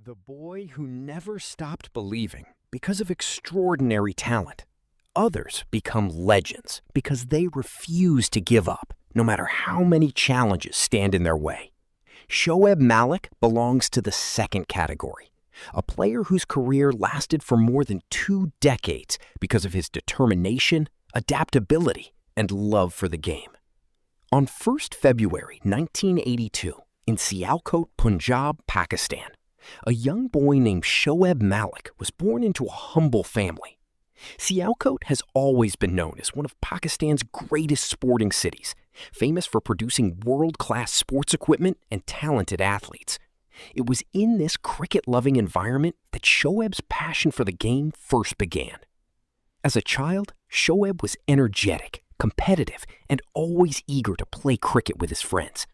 The boy who never stopped believing because of extraordinary talent. Others become legends because they refuse to give up, no matter how many challenges stand in their way. Shoaib Malik belongs to the second category, a player whose career lasted for more than 2 decades because of his determination, adaptability, and love for the game. On 1st February 1982, in Sialkot, Punjab, Pakistan, a young boy named Shoaib Malik was born into a humble family. Sialkot has always been known as one of Pakistan's greatest sporting cities, famous for producing world-class sports equipment and talented athletes. It was in this cricket-loving environment that Shoaib's passion for the game first began. As a child, Shoaib was energetic, competitive, and always eager to play cricket with his friends.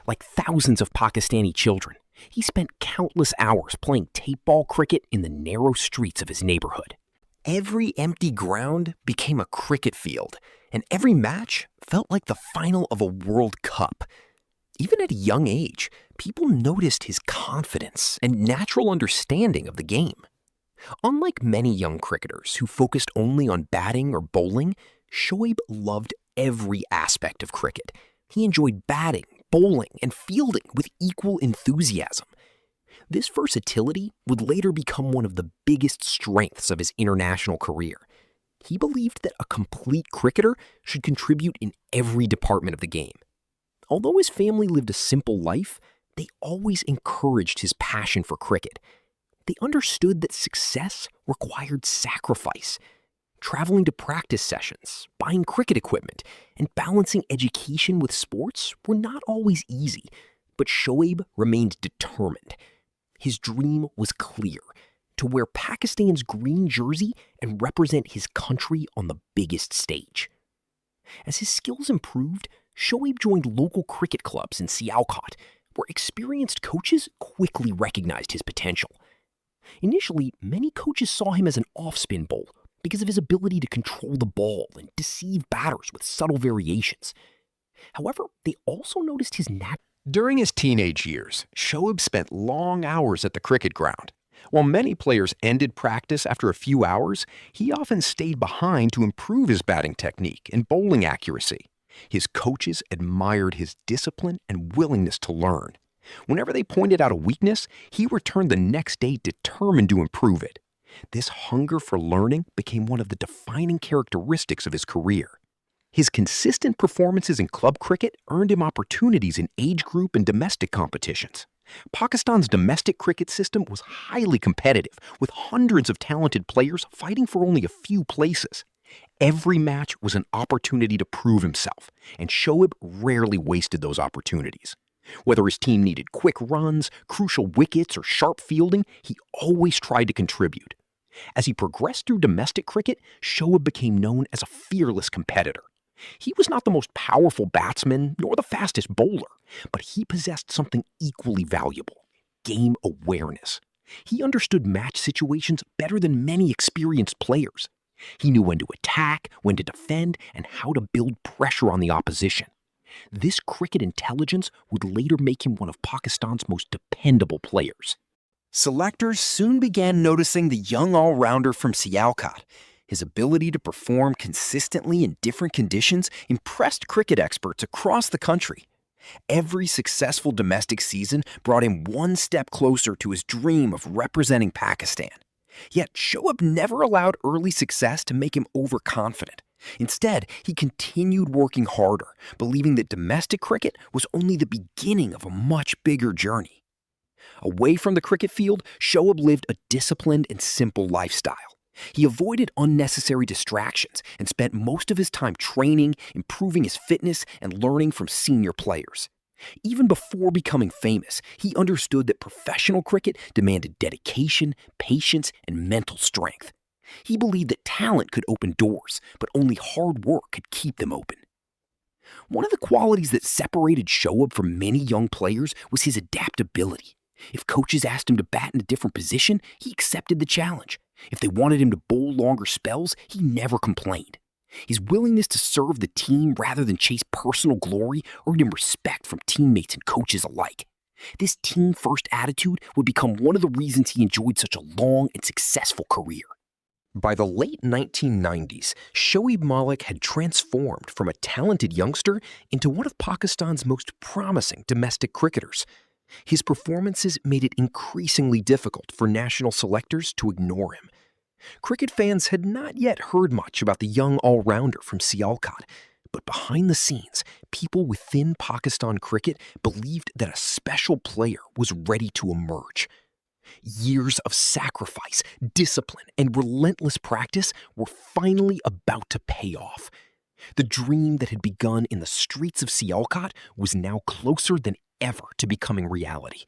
Like thousands of Pakistani children, he spent countless hours playing tape ball cricket in the narrow streets of his neighborhood. Every empty ground became a cricket field, and every match felt like the final of a World Cup. Even at a young age, people noticed his confidence and natural understanding of the game. Unlike many young cricketers who focused only on batting or bowling, Shoaib loved every aspect of cricket. He enjoyed batting, bowling, and fielding with equal enthusiasm. This versatility would later become one of the biggest strengths of his international career. He believed that a complete cricketer should contribute in every department of the game. Although his family lived a simple life, they always encouraged his passion for cricket. They understood that success required sacrifice. Traveling to practice sessions, buying cricket equipment, and balancing education with sports were not always easy, but Shoaib remained determined. His dream was clear: to wear Pakistan's green jersey and represent his country on the biggest stage. As his skills improved, Shoaib joined local cricket clubs in Sialkot, where experienced coaches quickly recognized his potential. Initially, many coaches saw him as an off-spin bowler because of his ability to control the ball and deceive batters with subtle variations. However, they also noticed his During his teenage years, Shoaib spent long hours at the cricket ground. While many players ended practice after a few hours, he often stayed behind to improve his batting technique and bowling accuracy. His coaches admired his discipline and willingness to learn. Whenever they pointed out a weakness, he returned the next day determined to improve it. This hunger for learning became one of the defining characteristics of his career. His consistent performances in club cricket earned him opportunities in age group and domestic competitions. Pakistan's domestic cricket system was highly competitive, with hundreds of talented players fighting for only a few places. Every match was an opportunity to prove himself, and Shoaib rarely wasted those opportunities. Whether his team needed quick runs, crucial wickets, or sharp fielding, he always tried to contribute. As he progressed through domestic cricket, Shoaib became known as a fearless competitor. He was not the most powerful batsman nor the fastest bowler, but he possessed something equally valuable: game awareness. He understood match situations better than many experienced players. He knew when to attack, when to defend, and how to build pressure on the opposition. This cricket intelligence would later make him one of Pakistan's most dependable players. Selectors soon began noticing the young all-rounder from Sialkot. His ability to perform consistently in different conditions impressed cricket experts across the country. Every successful domestic season brought him one step closer to his dream of representing Pakistan. Yet Shoaib never allowed early success to make him overconfident. Instead, he continued working harder, believing that domestic cricket was only the beginning of a much bigger journey. Away from the cricket field, Shoaib lived a disciplined and simple lifestyle. He avoided unnecessary distractions and spent most of his time training, improving his fitness, and learning from senior players. Even before becoming famous, he understood that professional cricket demanded dedication, patience, and mental strength. He believed that talent could open doors, but only hard work could keep them open. One of the qualities that separated Shoaib from many young players was his adaptability. If coaches asked him to bat in a different position, he accepted the challenge. If they wanted him to bowl longer spells, he never complained. His willingness to serve the team rather than chase personal glory earned him respect from teammates and coaches alike. This team-first attitude would become one of the reasons he enjoyed such a long and successful career. By the late 1990s, Shoaib Malik had transformed from a talented youngster into one of Pakistan's most promising domestic cricketers. His performances made it increasingly difficult for national selectors to ignore him. Cricket fans had not yet heard much about the young all-rounder from Sialkot, but behind the scenes, people within Pakistan cricket believed that a special player was ready to emerge. Years of sacrifice, discipline, and relentless practice were finally about to pay off. The dream that had begun in the streets of Sialkot was now closer than ever to becoming reality.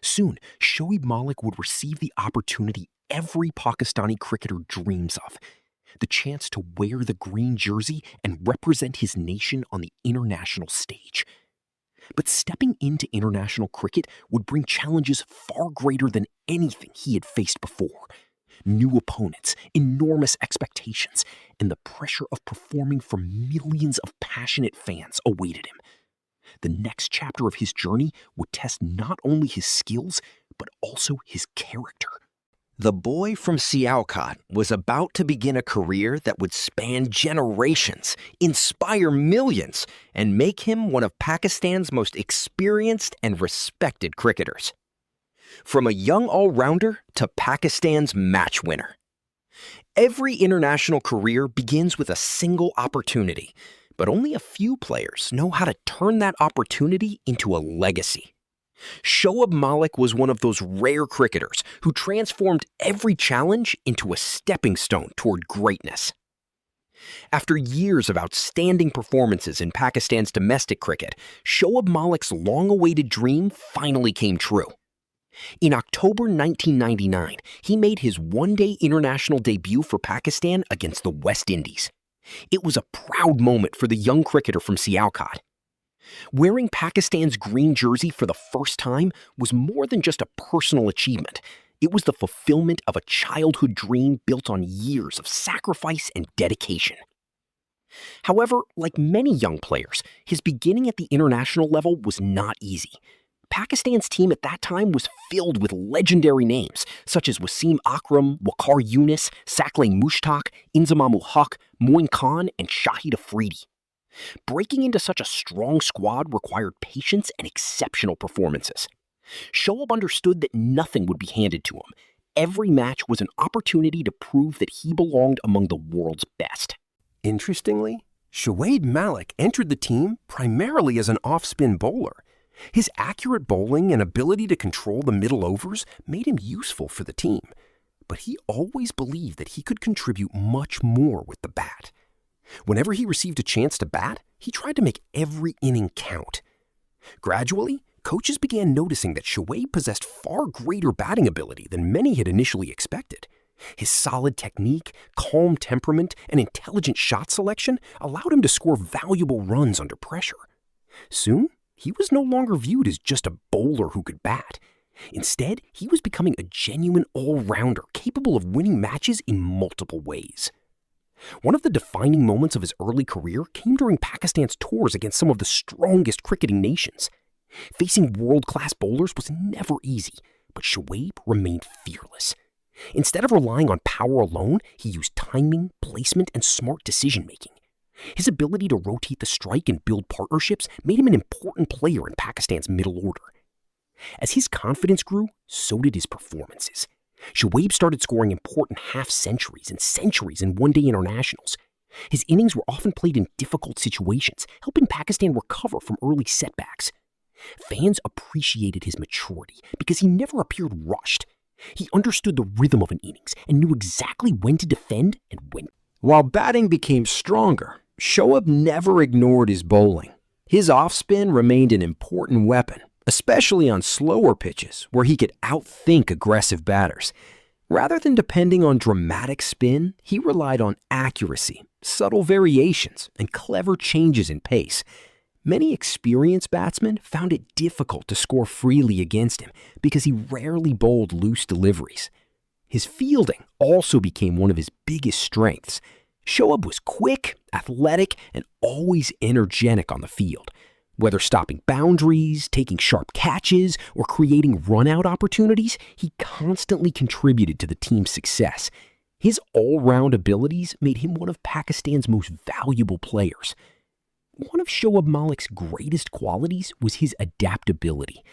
Soon, Shoaib Malik would receive the opportunity every Pakistani cricketer dreams of: the chance to wear the green jersey and represent his nation on the international stage. But stepping into international cricket would bring challenges far greater than anything he had faced before. New opponents, enormous expectations, and the pressure of performing for millions of passionate fans awaited him. The next chapter of his journey would test not only his skills, but also his character. The boy from Sialkot was about to begin a career that would span generations, inspire millions, and make him one of Pakistan's most experienced and respected cricketers. From a young all-rounder to Pakistan's match winner. Every international career begins with a single opportunity, but only a few players know how to turn that opportunity into a legacy. Shoaib Malik was one of those rare cricketers who transformed every challenge into a stepping stone toward greatness. After years of outstanding performances in Pakistan's domestic cricket, Shoaib Malik's long-awaited dream finally came true. In October 1999, he made his one-day international debut for Pakistan against the West Indies. It was a proud moment for the young cricketer from Sialkot. Wearing Pakistan's green jersey for the first time was more than just a personal achievement. It was the fulfillment of a childhood dream built on years of sacrifice and dedication. However, like many young players, his beginning at the international level was not easy. Pakistan's team at that time was filled with legendary names such as Wasim Akram, Waqar Younis, Sakle Mushtaq, Inzamam ul Haq, Moin Khan, and Shahid Afridi. Breaking into such a strong squad required patience and exceptional performances. Shoaib understood that nothing would be handed to him. Every match was an opportunity to prove that he belonged among the world's best. Interestingly, Shoaib Malik entered the team primarily as an off-spin bowler. His accurate bowling and ability to control the middle overs made him useful for the team, but he always believed that he could contribute much more with the bat. Whenever he received a chance to bat, he tried to make every inning count. Gradually, coaches began noticing that Shoaib possessed far greater batting ability than many had initially expected. His solid technique, calm temperament, and intelligent shot selection allowed him to score valuable runs under pressure. Soon, he was no longer viewed as just a bowler who could bat. Instead, he was becoming a genuine all-rounder capable of winning matches in multiple ways. One of the defining moments of his early career came during Pakistan's tours against some of the strongest cricketing nations. Facing world-class bowlers was never easy, but Shoaib remained fearless. Instead of relying on power alone, he used timing, placement, and smart decision-making. His ability to rotate the strike and build partnerships made him an important player in Pakistan's middle order. As his confidence grew, so did his performances. Shoaib started scoring important half-centuries and centuries in one-day internationals. His innings were often played in difficult situations, helping Pakistan recover from early setbacks. Fans appreciated his maturity because he never appeared rushed. He understood the rhythm of an innings and knew exactly when to defend and when. While batting became stronger, Shoaib never ignored his bowling. His off-spin remained an important weapon, especially on slower pitches where he could outthink aggressive batters. Rather than depending on dramatic spin, he relied on accuracy, subtle variations, and clever changes in pace. Many experienced batsmen found it difficult to score freely against him because he rarely bowled loose deliveries. His fielding also became one of his biggest strengths. Shoaib was quick, athletic, and always energetic on the field. Whether stopping boundaries, taking sharp catches, or creating run-out opportunities, he constantly contributed to the team's success. His all-round abilities made him one of Pakistan's most valuable players. One of Shoaib Malik's greatest qualities was his adaptability.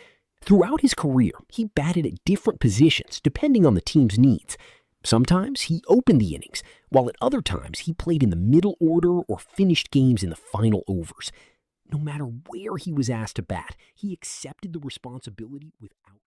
Throughout his career, he batted at different positions depending on the team's needs. Sometimes he opened the innings, while at other times he played in the middle order or finished games in the final overs. No matter where he was asked to bat, he accepted the responsibility without